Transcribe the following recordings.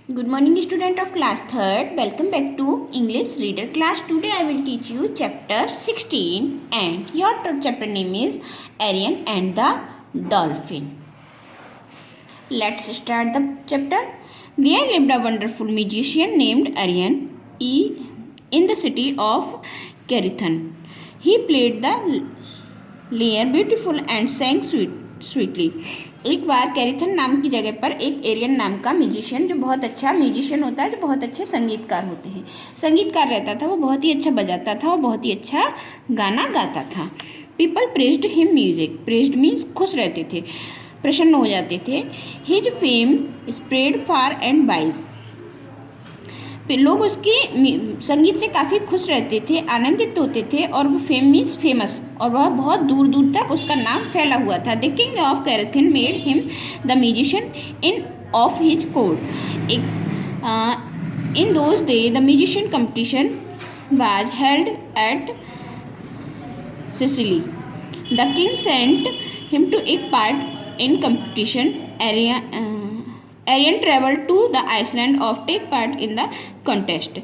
Good morning, student of class 3rd. Welcome back to English Reader class. Today I will teach you chapter 16 and your chapter name is Arion and the Dolphin. Let's start the chapter. There lived a wonderful magician named Arion in the city of Kerithon. He played the lyre beautiful and sang sweetly. एक बार कैरिथन नाम की जगह पर एक Ariane नाम का musician, जो बहुत अच्छा म्यूजिशियन होता है, जो बहुत अच्छे संगीतकार होते हैं, संगीतकार रहता था। वो बहुत ही अच्छा बजाता था और बहुत ही अच्छा गाना गाता था। People praised him music. Praised means खुश रहते थे, प्रसन्न हो जाते थे। His fame spread far and wise. लोग उसके संगीत से काफ़ी खुश रहते थे, आनंदित होते थे, और वो फेम मीन्स फेमस, और वह बहुत दूर दूर तक उसका नाम फैला हुआ था। The king of Corinth made him the musician in of his court. In those day the musician competition was held at Sicily. The king sent him to एक part in competition. Arion traveled to the Iceland of take part in the contest.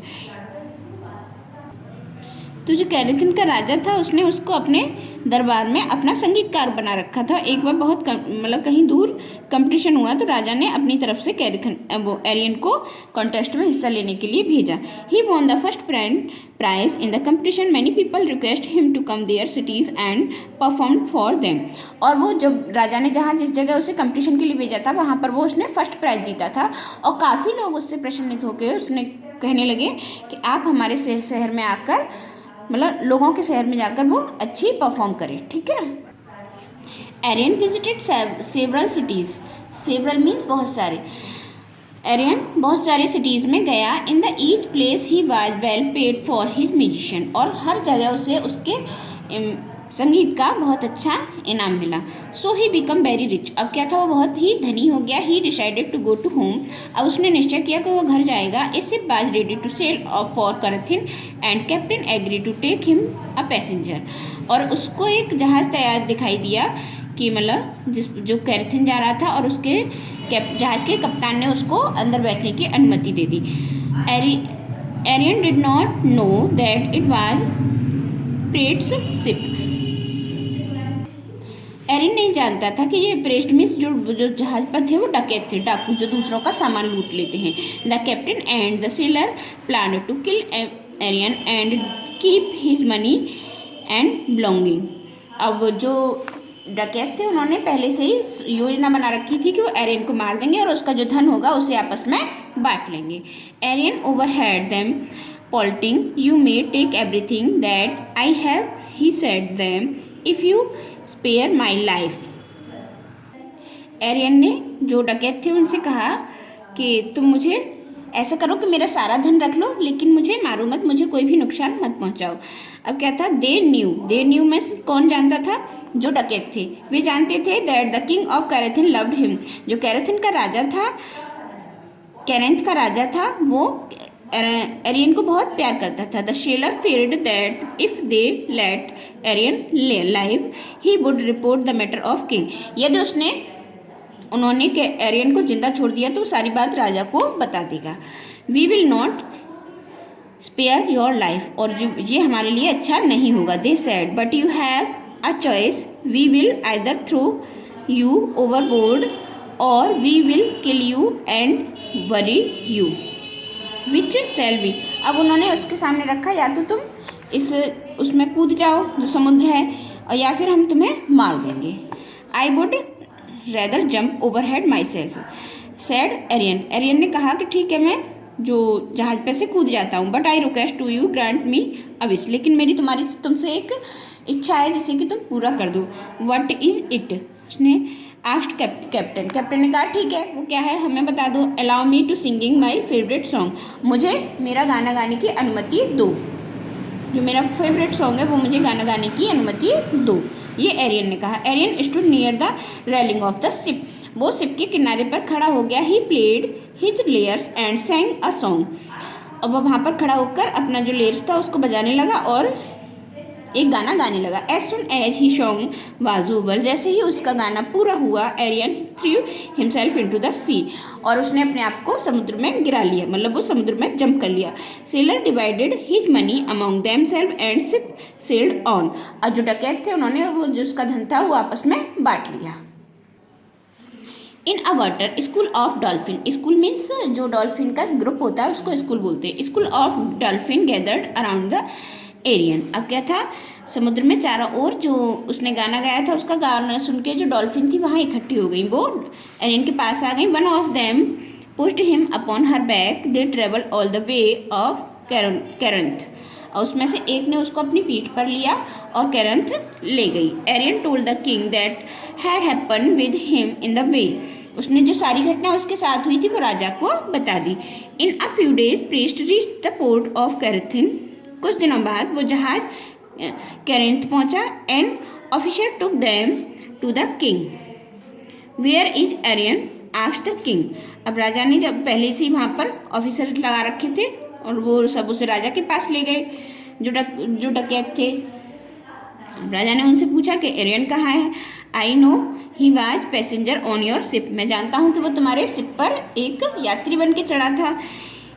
तो जो Corinth का राजा था, उसने उसको अपने दरबार में अपना संगीतकार बना रखा था। एक बार बहुत कहीं दूर कंपटीशन हुआ तो राजा ने अपनी तरफ से एरियन को कॉन्टेस्ट में हिस्सा लेने के लिए भेजा। He won the first prize in the competition. Many people request him to come their cities and perform for them. और वो जब राजा ने जिस जगह उसे कंपटीशन के लिए भेजा था, वहाँ पर वो उसने फर्स्ट प्राइज जीता था, और काफ़ी लोग उससे प्रसन्नित होकर उसने कहने लगे कि आप हमारे शहर में आकर, लोगों के शहर में जाकर वो अच्छी परफॉर्म करे। ठीक है। Arion visited several cities. Several means बहुत सारे। एरियन बहुत सारे सिटीज़ में गया। In the each place he was well paid for his musician. और हर जगह उसे उसके संगीत का बहुत अच्छा इनाम मिला। So he become very rich. अब क्या था, वो बहुत ही धनी हो गया। He decided to go to home. अब उसने निश्चय किया कि वो घर जाएगा। A ship was ready to sail for Corinth and captain agree to take him a passenger. और उसको एक जहाज़ तैयार दिखाई दिया कि जो कैरेथिन जा रहा था, और उसके जहाज़ के कप्तान ने उसको अंदर बैठने की अनुमति दे दी। Arion did not know that it was pirates ship. Arion नहीं जानता था कि ये प्रेस्ट मीन्स जो जहाज पर थे वो डकैत थे, डाकू, जो दूसरों का सामान लूट लेते हैं। The captain and the sailor plan to kill Arion and keep his money and belonging. अब जो डकैत थे, उन्होंने पहले से ही योजना बना रखी थी कि वो एरियन को मार देंगे और उसका जो धन होगा उसे आपस में बांट लेंगे। Arion overheard them plotting, you may take everything that I have, he said them, if you spare my life. Arion ने जो डकैत थे उनसे कहा कि तुम मुझे ऐसा करो कि मेरा सारा धन रख लो, लेकिन मुझे मारो मत, मुझे कोई भी नुकसान मत पहुंचाओ। अब क्या था, दे न्यू में कौन जानता था, जो डकैत थे वे जानते थे that the king of Corinth loved him. जो कैरेथिन का राजा था, कैरेंथ का राजा था, वो एरियन को बहुत प्यार करता था। The sailor feared that if they let Arion live he would report the matter of king. यदि उन्होंने एरियन को जिंदा छोड़ दिया तो सारी बात राजा को बता देगा। We will not spare your life, और ये हमारे लिए अच्छा नहीं होगा। They said but you have a choice, we will either throw you overboard और we will kill you and bury you, which shall we. अब उन्होंने उसके सामने रखा, या तो तुम उसमें कूद जाओ जो समुद्र है, और या फिर हम तुम्हें मार देंगे। I would rather jump over head myself, said Arion. Arion ने कहा कि ठीक है, मैं जो जहाज पे से कूद जाता हूँ, but I request to you grant me a wish, लेकिन मेरी तुमसे एक इच्छा है जिसे कि तुम पूरा कर दो। व्हाट इज इट, उसने आस्क्ड कैप्टन ने कहा ठीक है, वो क्या है हमें बता दो। Allow me to singing my favourite song, मुझे मेरा गाना गाने की अनुमति दो। जो मेरा फेवरेट सॉन्ग है वो मुझे गाना गाने की अनुमति दो, ये एरियन ने कहा। Arion stood near the railing of the ship. वो शिप के किनारे पर खड़ा हो गया। He played his lyres and sang a song. अब वो वहाँ पर खड़ा होकर अपना जो लेयर्स था उसको बजाने लगा और एक गाना गाने लगा। As soon as he song was over, जैसे ही उसका गाना पूरा हुआ, Arion threw himself into the sea, और उसने अपने आप को समुद्र में गिरा लिया, मतलब वो समुद्र में जंप कर लिया। Sailor divided his money among themselves and ship sailed on, और जो डकैत थे उन्होंने वो जो उसका धन था वो आपस में बांट लिया। In a water school of dolphin, school means जो डॉल्फिन का ग्रुप होता है उसको स्कूल बोलते हैं। School of dolphin gathered around the Arion, अब क्या था, समुद्र में चारों ओर जो उसने गाना गाया था उसका गाना सुन के जो डॉल्फिन थी वहाँ इकट्ठी हो गई, वो एरियन के पास आ गई। One of them pushed him upon her back, they travel all the way of Corinth, और उसमें से एक ने उसको अपनी पीठ पर लिया और कैरंथ ले गई। Arion told the king that had happen with him in the way, उसने जो सारी घटना उसके साथ हुई थी वो राजा को बता दी। In a few days priest reach the port of Corinth, कुछ दिनों बाद वो जहाज कैरिंथ पहुंचा। And officer took them to the king, where is Arion asked the king, अब राजा ने जब पहले से वहाँ पर ऑफिसर लगा रखे थे और वो सब उसे राजा के पास ले गए जो डकैत थे। राजा ने उनसे पूछा कि एरियन कहाँ है। I know he was passenger on your ship, मैं जानता हूँ कि वो तुम्हारे शिप पर एक यात्री बन के चढ़ा था।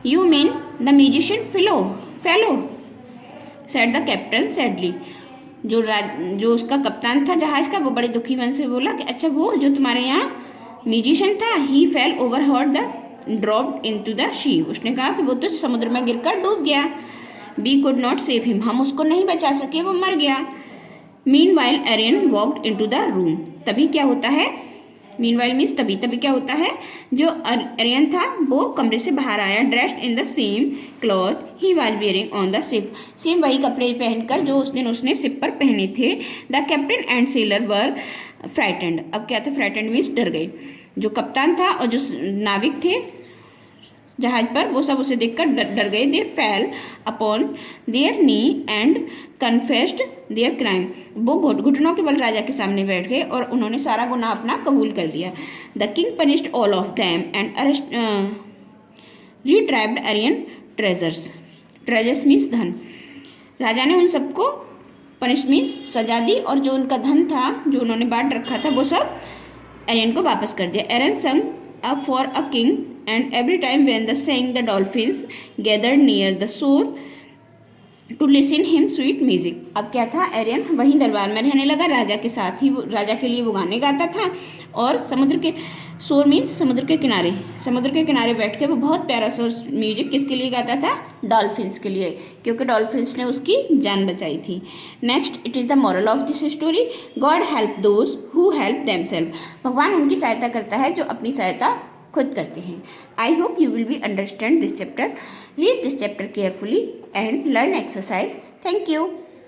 You mean the musician fellow said the captain sadly, जो उसका कप्तान था जहाज का वो बड़े दुखी मन से बोला कि अच्छा वो जो तुम्हारे यहाँ म्यूजिशियन था, he fell over heard the dropped into the sea, उसने कहा कि वो तो समुद्र में गिरकर डूब गया। We could not save him, हम उसको नहीं बचा सके, वो मर गया। Meanwhile Arion walked into the room, तभी क्या होता है, मीनवाइल मीन्स तभी क्या होता है, जो एरियन था वो कमरे से बाहर आया। Dressed in the same cloth he was wearing on the ship, same वही कपड़े पहनकर जो उस दिन उसने शिप पर पहने थे। The captain and seller were frightened, अब क्या था, फ्राइटेंड मीन्स डर गए, जो कप्तान था और जो नाविक थे जहाज पर वो सब उसे देखकर डर गए। They fell upon their knee and confessed their crime, वो घुटनों के बल राजा के सामने बैठ गए और उन्होंने सारा गुनाह अपना कबूल कर लिया। The king punished all of them and arrest retrieved Arion treasures means धन, राजा ने उन सबको पनिश मीन्स सजा दी और जो उनका धन था जो उन्होंने बांट रखा था वो सब एरियन को वापस कर दिया। एरियन संग up for a king, and every time when they sang the dolphins gathered near the shore to listen him sweet music, अब क्या था, एरियन वहीं दरबार में रहने लगा, राजा के साथ ही राजा के लिए वो गाने गाता था और समुद्र के शोर मीन्स समुद्र के किनारे बैठ के वो बहुत प्यारा सा म्यूजिक किसके लिए गाता था, डॉल्फिन्स के लिए, क्योंकि डॉल्फिन्स ने उसकी जान बचाई थी। Next, it is the moral of this story, God help those who help themselves, भगवान उनकी सहायता करता है जो अपनी सहायता खुद करते हैं। I hope you will be understand this chapter, read this chapter carefully and learn exercise. Thank you.